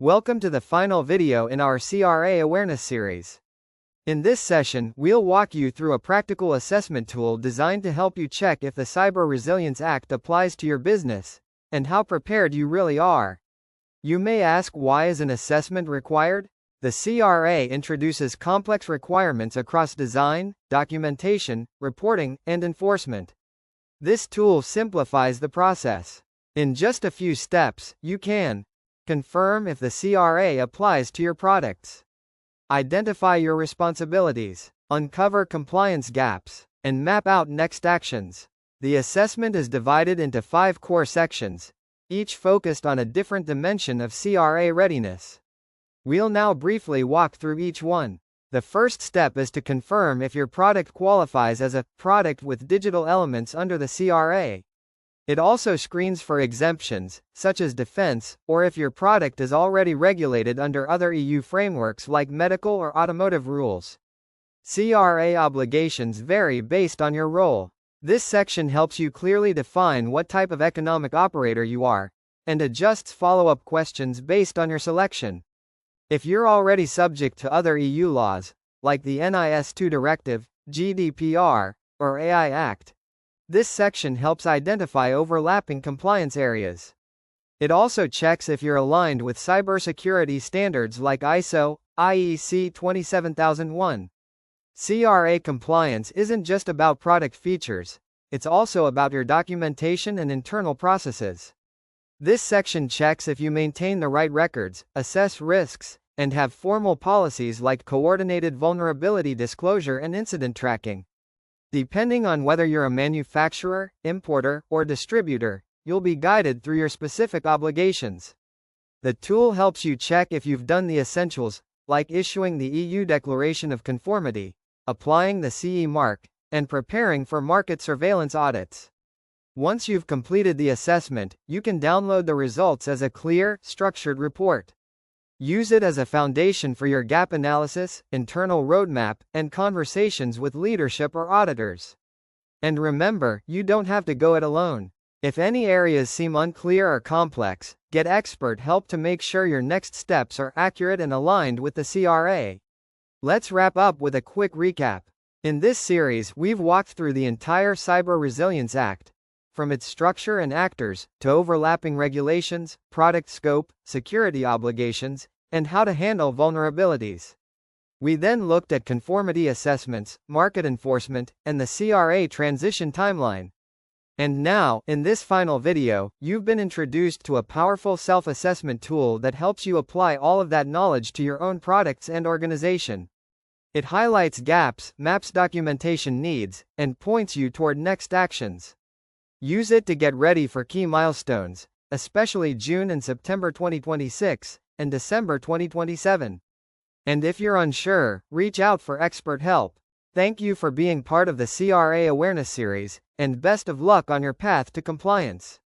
Welcome to the final video in our CRA awareness series. In this session, we'll walk you through a practical assessment tool designed to help you check if the Cyber Resilience Act applies to your business, and how prepared you really are. You may ask, why is an assessment required? The CRA introduces complex requirements across design, documentation, reporting, and enforcement. This tool simplifies the process. In just a few steps, you can confirm if the CRA applies to your products, identify your responsibilities, uncover compliance gaps, and map out next actions. The assessment is divided into 5 core sections, each focused on a different dimension of CRA readiness. We'll now briefly walk through each one. The first step is to confirm if your product qualifies as a product with digital elements under the CRA. It also screens for exemptions, such as defense, or if your product is already regulated under other EU frameworks like medical or automotive rules. CRA obligations vary based on your role. This section helps you clearly define what type of economic operator you are, and adjusts follow-up questions based on your selection. If you're already subject to other EU laws, like the NIS2 Directive, GDPR, or AI Act, this section helps identify overlapping compliance areas. It also checks if you're aligned with cybersecurity standards like ISO, IEC 27001. CRA compliance isn't just about product features, it's also about your documentation and internal processes. This section checks if you maintain the right records, assess risks, and have formal policies like coordinated vulnerability disclosure and incident tracking. Depending on whether you're a manufacturer, importer, or distributor, you'll be guided through your specific obligations. The tool helps you check if you've done the essentials, like issuing the EU Declaration of Conformity, applying the CE mark, and preparing for market surveillance audits. Once you've completed the assessment, you can download the results as a clear, structured report. Use it as a foundation for your gap analysis, internal roadmap, and conversations with leadership or auditors. And remember, you don't have to go it alone. If any areas seem unclear or complex, get expert help to make sure your next steps are accurate and aligned with the CRA. Let's wrap up with a quick recap. In this series, we've walked through the entire Cyber Resilience Act, from its structure and actors, to overlapping regulations, product scope, security obligations, and how to handle vulnerabilities. We then looked at conformity assessments, market enforcement, and the CRA transition timeline. And now, in this final video, you've been introduced to a powerful self-assessment tool that helps you apply all of that knowledge to your own products and organization. It highlights gaps, maps documentation needs, and points you toward next actions. Use it to get ready for key milestones, especially June and September 2026, and December 2027. And if you're unsure, reach out for expert help. Thank you for being part of the CRA Awareness Series, and best of luck on your path to compliance.